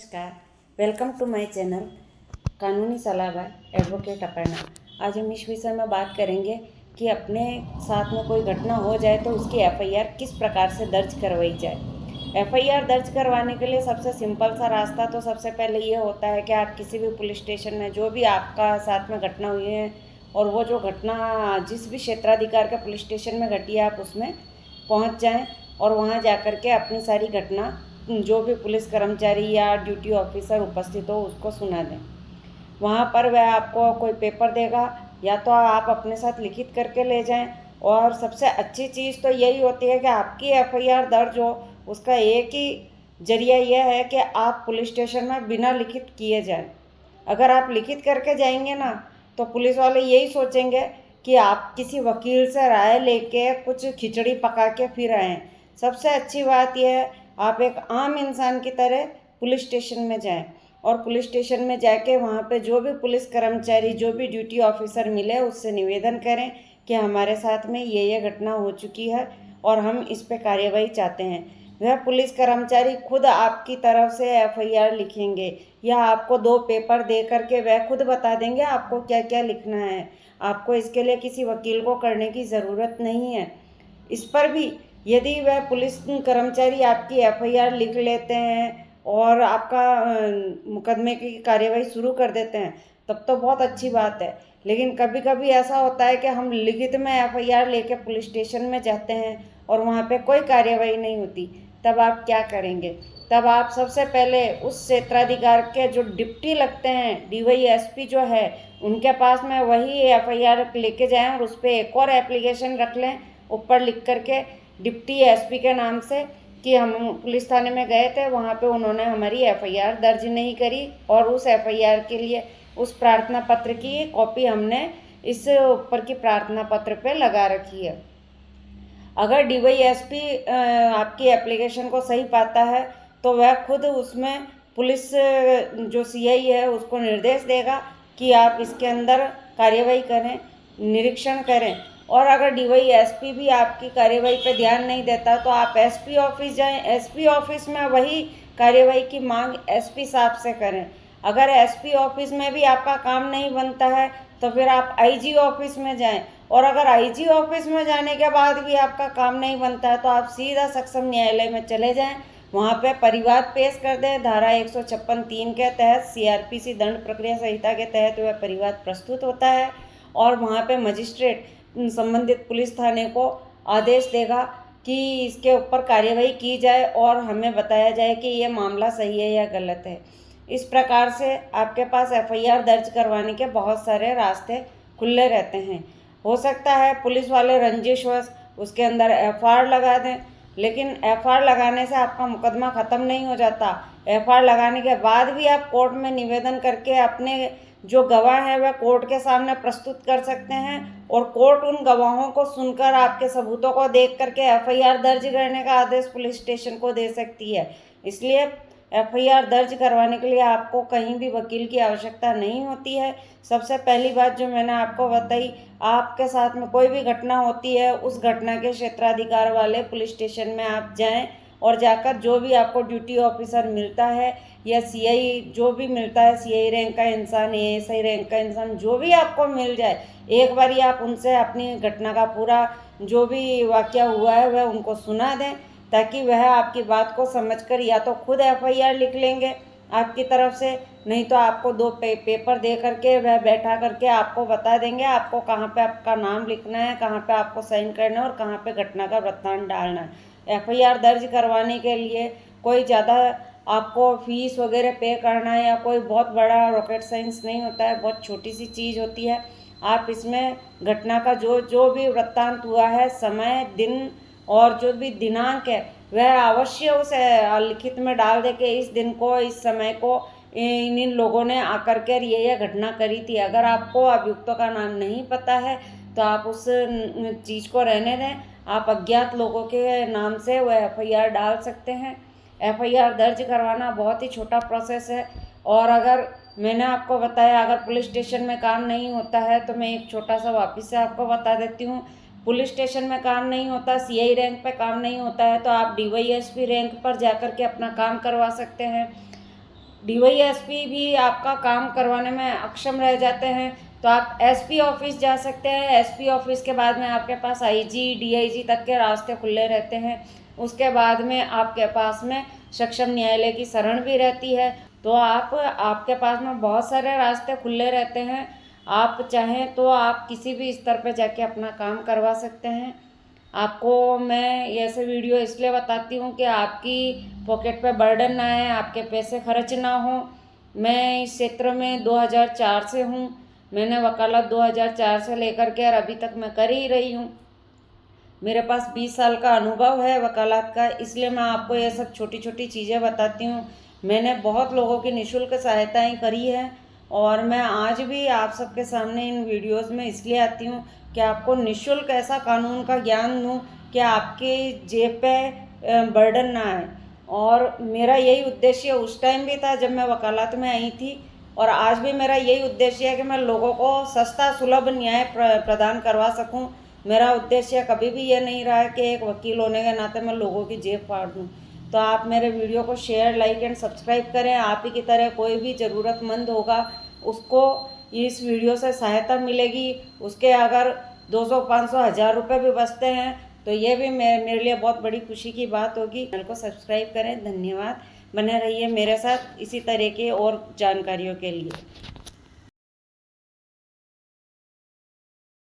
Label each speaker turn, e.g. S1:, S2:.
S1: नमस्कार। Welcome to my channel कानूनी सलाह बाय एडवोकेट अपर्णा। आज हम इस विषय में बात करेंगे कि अपने साथ में कोई घटना हो जाए तो उसकी एफआईआर किस प्रकार से दर्ज करवाई जाए। एफआईआर दर्ज करवाने के लिए सबसे सिंपल सा रास्ता तो सबसे पहले ये होता है कि आप किसी भी पुलिस स्टेशन में जो भी आपका साथ में घटना हुई है और वो जो घटना जिस भी क्षेत्राधिकार के पुलिस स्टेशन में घटी है आप उसमें पहुंच जाएं और वहां जाकर के अपनी सारी घटना जो भी पुलिस कर्मचारी या ड्यूटी ऑफिसर उपस्थित हो उसको सुना दें। वहाँ पर वह आपको कोई पेपर देगा या तो आप अपने साथ लिखित करके ले जाएं। और सबसे अच्छी चीज़ तो यही होती है कि आपकी एफआईआर दर्ज हो, उसका एक ही जरिया यह है कि आप पुलिस स्टेशन में बिना लिखित किए जाएं। अगर आप लिखित करके जाएंगे ना तो पुलिस वाले यही सोचेंगे कि आप किसी वकील से राय लेके कुछ खिचड़ी पका के फिर आए। सबसे अच्छी बात यह है आप एक आम इंसान की तरह पुलिस स्टेशन में जाएं और पुलिस स्टेशन में जाके वहाँ पे जो भी पुलिस कर्मचारी जो भी ड्यूटी ऑफिसर मिले उससे निवेदन करें कि हमारे साथ में ये घटना हो चुकी है और हम इस पे कार्यवाही चाहते हैं। वह पुलिस कर्मचारी खुद आपकी तरफ से एफआईआर लिखेंगे या आपको 2 पेपर दे करके वह खुद बता देंगे आपको क्या क्या लिखना है। आपको इसके लिए किसी वकील को करने की ज़रूरत नहीं है। इस पर भी यदि वह पुलिस कर्मचारी आपकी एफआईआर लिख लेते हैं और आपका मुकदमे की कार्यवाही शुरू कर देते हैं तब तो बहुत अच्छी बात है। लेकिन कभी कभी ऐसा होता है कि हम लिखित में एफआईआर लेके पुलिस स्टेशन में जाते हैं और वहाँ पे कोई कार्यवाही नहीं होती। तब आप क्या करेंगे? तब आप सबसे पहले उस क्षेत्राधिकार के जो डिप्टी लगते हैं डीवाईएसपी जो है उनके पास में वही एफआईआर लेके जाएं और उस पर एक और एप्लीकेशन रख लें ऊपर लिख करके डिप्टी एसपी के नाम से कि हम पुलिस थाने में गए थे, वहाँ पे उन्होंने हमारी एफआईआर दर्ज नहीं करी और उस एफआईआर के लिए उस प्रार्थना पत्र की कॉपी हमने इस ऊपर की प्रार्थना पत्र पे लगा रखी है। अगर डीवाईएसपी आपकी एप्लीकेशन को सही पाता है तो वह खुद उसमें पुलिस जो सीआई है उसको निर्देश देगा कि आप इसके अंदर कार्यवाही करें, निरीक्षण करें। और अगर डीवाईएसपी भी आपकी कार्यवाही पर ध्यान नहीं देता तो आप एसपी ऑफिस जाएं। एसपी ऑफिस में वही कार्यवाही की मांग एसपी साहब से करें। अगर एसपी ऑफिस में भी आपका काम नहीं बनता है तो फिर आप आईजी ऑफिस में जाएं। और अगर आईजी ऑफिस में जाने के बाद भी आपका काम नहीं बनता है तो आप सीधा सक्षम न्यायालय में चले जाएं। वहाँ पे परिवाद पेश कर दें। धारा 156(3) के तहत सीआरपीसी दंड प्रक्रिया संहिता के तहत वह परिवाद प्रस्तुत होता है और वहाँ पे मजिस्ट्रेट संबंधित पुलिस थाने को आदेश देगा कि इसके ऊपर कार्यवाही की जाए और हमें बताया जाए कि ये मामला सही है या गलत है। इस प्रकार से आपके पास एफआईआर दर्ज करवाने के बहुत सारे रास्ते खुले रहते हैं। हो सकता है पुलिस वाले रंजिशवश उसके अंदर एफआईआर लगा दें, लेकिन एफआईआर लगाने से आपका मुकदमा ख़त्म नहीं हो जाता। एफआईआर लगाने के बाद भी आप कोर्ट में निवेदन करके अपने जो गवाह है वह कोर्ट के सामने प्रस्तुत कर सकते हैं और कोर्ट उन गवाहों को सुनकर आपके सबूतों को देख करके एफआईआर दर्ज करने का आदेश पुलिस स्टेशन को दे सकती है। इसलिए एफआईआर दर्ज करवाने के लिए आपको कहीं भी वकील की आवश्यकता नहीं होती है। सबसे पहली बात जो मैंने आपको बताई, आपके साथ में कोई भी घटना होती है उस घटना के क्षेत्राधिकार वाले पुलिस स्टेशन में आप जाएं और जाकर जो भी आपको ड्यूटी ऑफिसर मिलता है या सीआई जो भी मिलता है, सीआई रैंक का इंसान, एएसआई रैंक का इंसान, जो भी आपको मिल जाए, एक बार आप उनसे अपनी घटना का पूरा जो भी वाकया हुआ है वह उनको सुना दें ताकि वह आपकी बात को समझकर या तो खुद एफआईआर लिख लेंगे आपकी तरफ से, नहीं तो आपको 2 पेपर दे करके वह बैठा करके आपको बता देंगे आपको कहाँ पे आपका नाम लिखना है, कहाँ पे आपको साइन करना है और कहाँ पे घटना का वृत्तांत डालना है। एफआईआर दर्ज करवाने के लिए कोई ज़्यादा आपको फीस वगैरह पे करना है या कोई बहुत बड़ा रॉकेट साइंस नहीं होता है, बहुत छोटी सी चीज़ होती है। आप इसमें घटना का जो भी वृत्तांत हुआ है, समय, दिन और जो भी दिनांक है वह अवश्य उस लिखित में डाल दे कि इस दिन को, इस समय को इन लोगों ने आकर के ये घटना करी थी। अगर आपको अभियुक्तों का नाम नहीं पता है तो आप उस चीज़ को रहने दें, आप अज्ञात लोगों के नाम से वह एफआईआर डाल सकते हैं। एफआईआर दर्ज करवाना बहुत ही छोटा प्रोसेस है। और अगर मैंने आपको बताया अगर पुलिस स्टेशन में काम नहीं होता है तो मैं एक छोटा सा वापस से आपको बता देती हूँ। पुलिस स्टेशन में काम नहीं होता, सीआई रैंक पे काम नहीं होता है तो आप डीवाईएसपी रैंक पर जाकर के अपना काम करवा सकते हैं। डीवाईएसपी भी आपका काम करवाने में अक्षम रह जाते हैं तो आप एसपी ऑफिस जा सकते हैं। एसपी ऑफिस के बाद में आपके पास आईजी, डीआईजी तक के रास्ते खुले रहते हैं। उसके बाद में आपके पास में सक्षम न्यायालय की शरण भी रहती है। तो आपके पास में बहुत सारे रास्ते खुले रहते हैं। आप चाहें तो आप किसी भी स्तर पर जाके अपना काम करवा सकते हैं। आपको मैं ऐसे वीडियो इसलिए बताती हूँ कि आपकी पॉकेट पे बर्डन ना आए, आपके पैसे खर्च ना हो। मैं इस क्षेत्र में 2004 से हूँ। मैंने वकालत 2004 से लेकर के और अभी तक मैं कर ही रही हूँ। मेरे पास 20 साल का अनुभव है वकालत का, इसलिए मैं आपको ये सब छोटी छोटी चीज़ें बताती हूँ। मैंने बहुत लोगों की निःशुल्क सहायताएँ करी है और मैं आज भी आप सबके सामने इन वीडियोस में इसलिए आती हूँ कि आपको निःशुल्क ऐसा कानून का ज्ञान दूँ कि आपके जेब पे बर्डन ना आए। और मेरा यही उद्देश्य उस टाइम भी था जब मैं वकालत में आई थी, और आज भी मेरा यही उद्देश्य है कि मैं लोगों को सस्ता सुलभ न्याय प्रदान करवा सकूं। मेरा उद्देश्य कभी भी ये नहीं रहा है कि एक वकील होने के नाते मैं लोगों की जेब फाड़ दूं। तो आप मेरे वीडियो को शेयर, लाइक एंड सब्सक्राइब करें। आप ही की तरह कोई भी ज़रूरतमंद होगा उसको इस वीडियो से सहायता मिलेगी। उसके अगर 200, 500, 1000 रुपये भी बचते हैं तो ये भी मेरे लिए बहुत बड़ी खुशी की बात होगी। चैनल को सब्सक्राइब करें। धन्यवाद। बने रहिए मेरे साथ इसी तरह के और जानकारियों के लिए।